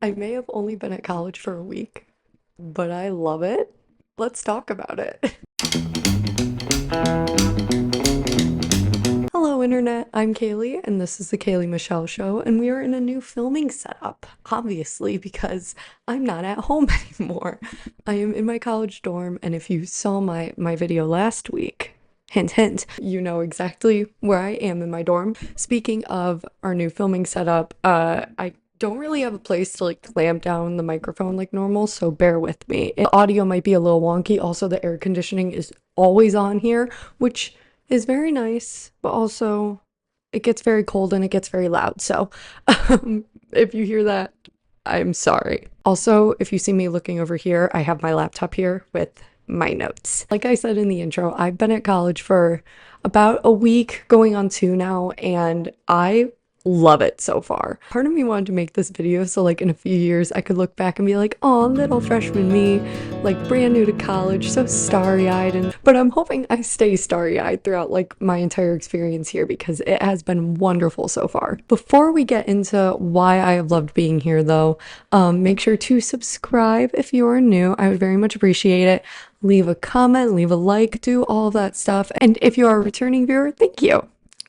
I may have only been at college for a week, but I love it. Let's talk about it. Hello, Internet. I'm Kaylee, and this is the Kaylee Michelle Show, and we are in a new filming setup, obviously, because I'm not at home anymore. I am in my college dorm, and if you saw my video last week, hint, hint, you know exactly where I am in my dorm. Speaking of our new filming setup, I don't really have a place to like clamp down the microphone like normal, so bear with me. The audio might be a little wonky. Also, the air conditioning is always on here, which is very nice, but also it gets very cold and it gets very loud. So, if you hear that, I'm sorry. Also, if you see me looking over here, I have my laptop here with my notes. Like I said in the intro, I've been at college for about a week, going on two now, and I love it so far. Part of me wanted to make this video so like in a few years I could look back and be like, oh, little freshman me, like brand new to college, so starry-eyed. And but I'm hoping I stay starry-eyed throughout like my entire experience here because it has been wonderful so far. Before we get into why I have loved being here though, make sure to subscribe if you are new. I would very much appreciate it. Leave a comment, leave a like, do all of that stuff. And if you are a returning viewer, thank you.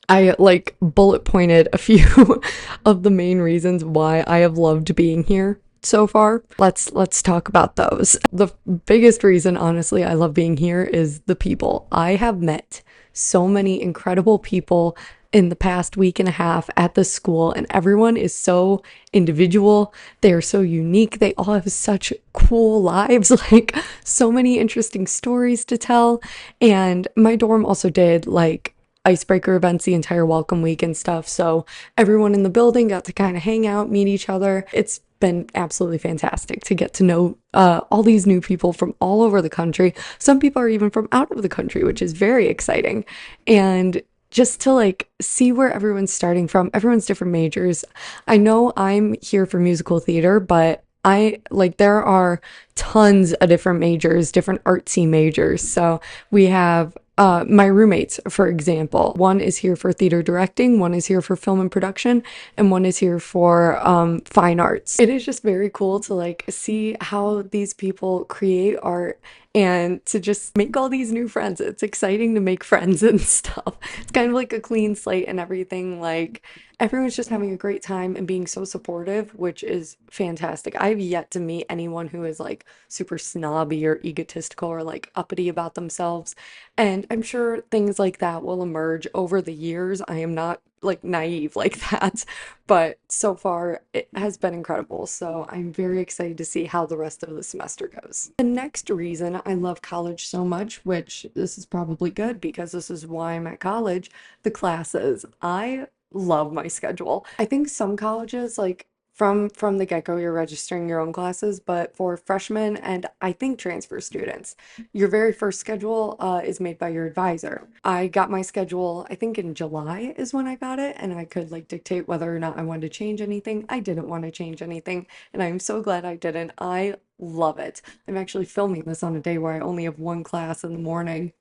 I like bullet pointed a few of the main reasons why I have loved being here so far. Let's talk about those. The biggest reason, honestly, I love being here is the people. I have met so many incredible people in the past week and a half at the school, and everyone is so individual. They are so unique. They all have such cool lives, like so many interesting stories to tell. And my dorm also did like icebreaker events the entire welcome week and stuff. So everyone in the building got to kind of hang out, meet each other. It's been absolutely fantastic to get to know all these new people from all over the country. Some people are even from out of the country, which is very exciting. And just to like see where everyone's starting from, everyone's different majors. I know I'm here for musical theater, but I like there are tons of different majors, different artsy majors. So we have my roommates, for example, one is here for theater directing, one is here for film and production, and one is here for fine arts. It is just very cool to like see how these people create art and to just make all these new friends. It's exciting to make friends and stuff. It's kind of like a clean slate and everything. Like everyone's just having a great time and being so supportive, which is fantastic. I've yet to meet anyone who is like super snobby or egotistical or like uppity about themselves. And I'm sure things like that will emerge over the years. I am not like naive like that, but so far it has been incredible. So I'm very excited to see how the rest of the semester goes. The next reason I love college so much, which this is probably good because this is why I'm at college, the classes. I love my schedule. I think some colleges like from the get-go you're registering your own classes, but for freshmen and I think transfer students, your very first schedule is made by your advisor. I got my schedule, I think in July is when I got it, and I could like dictate whether or not I wanted to change anything. I didn't want to change anything, and I'm so glad I didn't. I love it. I'm actually filming this on a day where I only have one class in the morning.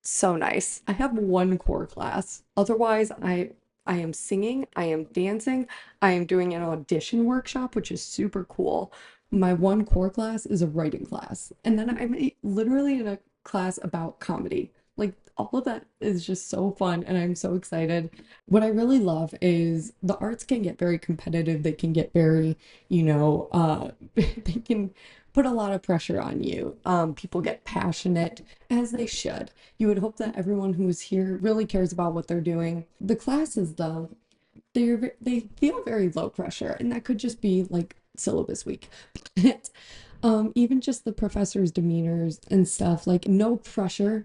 So nice. I have one core class. Otherwise, I am singing, I am dancing, I am doing an audition workshop, which is super cool. My one core class is a writing class. And then I'm literally in a class about comedy. Like all of that is just so fun and I'm so excited. What I really love is the arts can get very competitive. They can get very, they can put a lot of pressure on you. People get passionate, as they should. You would hope that everyone who is here really cares about what they're doing. The classes, though, they feel very low pressure, and that could just be like syllabus week. But even just the professors' demeanors and stuff, like no pressure,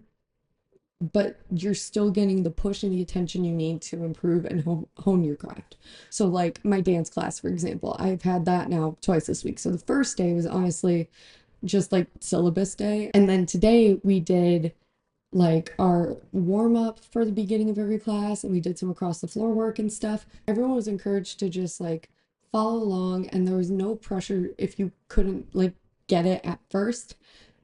but you're still getting the push and the attention you need to improve and hone your craft. So, like my dance class, for example, I've had that now twice this week. So the first day was honestly just like syllabus day, and then today we did like our warm up for the beginning of every class and we did some across the floor work and stuff. Everyone was encouraged to just like follow along and there was no pressure if you couldn't like get it at first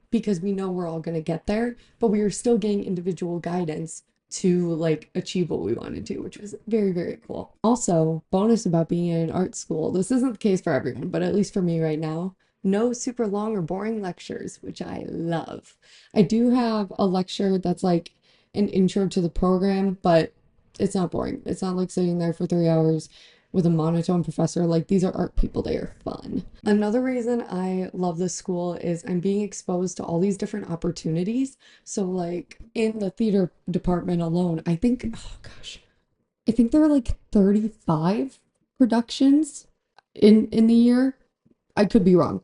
because we know we're all going to get there, but we are still getting individual guidance to like achieve what we wanted to, which was very, very cool. Also, bonus about being in an art school, this isn't the case for everyone, but at least for me right now, no super long or boring lectures, which I love. I do have a lecture that's like an intro to the program, but it's not boring. It's not like sitting there for 3 hours with a monotone professor. Like, these are art people, they are fun. Another reason I love this school is I'm being exposed to all these different opportunities. So, like, in the theater department alone, I think, oh gosh, I think there are like 35 productions in the year. I could be wrong.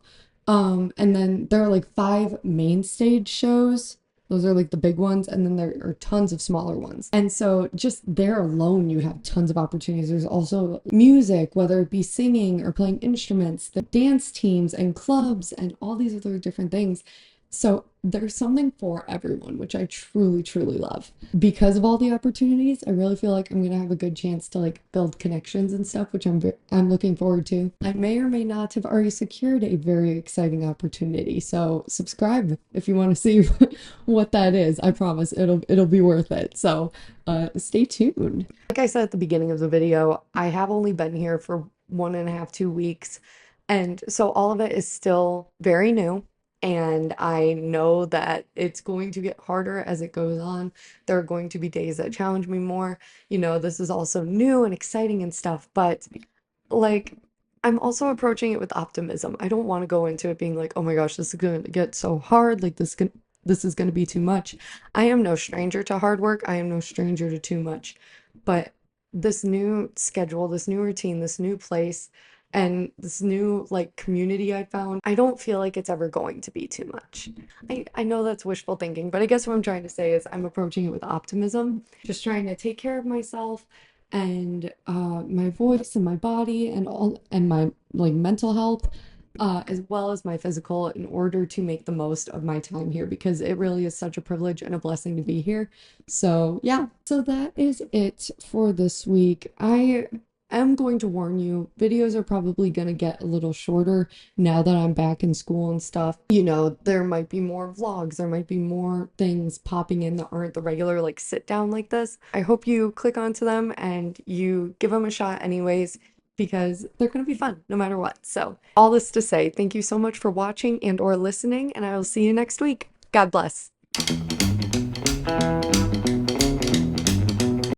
And then there are like five main stage shows. Those are like the big ones, and then there are tons of smaller ones. And so just there alone, you have tons of opportunities. There's also music, whether it be singing or playing instruments, the dance teams and clubs and all these other different things. So there's something for everyone, which I truly, truly love. Because of all the opportunities, I really feel like I'm gonna have a good chance to like build connections and stuff, which I'm looking forward to. I may or may not have already secured a very exciting opportunity, so subscribe if you want to see what that is. I promise it'll be worth it. So stay tuned. Like I said at the beginning of the video, I have only been here for 1.5, 2 weeks, and so all of it is still very new. And I know that it's going to get harder as it goes on. There are going to be days that challenge me more. You know, this is also new and exciting and stuff, but like I'm also approaching it with optimism. I don't want to go into it being like, "Oh my gosh, this is going to get so hard. Like this is going to be too much." I am no stranger to hard work. I am no stranger to too much. But this new schedule, this new routine, this new place, and this new like community I found, I don't feel like it's ever going to be too much. I know that's wishful thinking, but I guess what I'm trying to say is I'm approaching it with optimism, just trying to take care of myself and my voice and my body and all and my like mental health, as well as my physical, in order to make the most of my time here, because it really is such a privilege and a blessing to be here. So yeah, so that is it for this week. I am going to warn you, videos are probably going to get a little shorter now that I'm back in school and stuff. You know, there might be more vlogs, there might be more things popping in that aren't the regular like sit down like this. I hope you click onto them and you give them a shot anyways, because they're going to be fun no matter what. So all this to say, thank you so much for watching and or listening, and I will see you next week. God bless.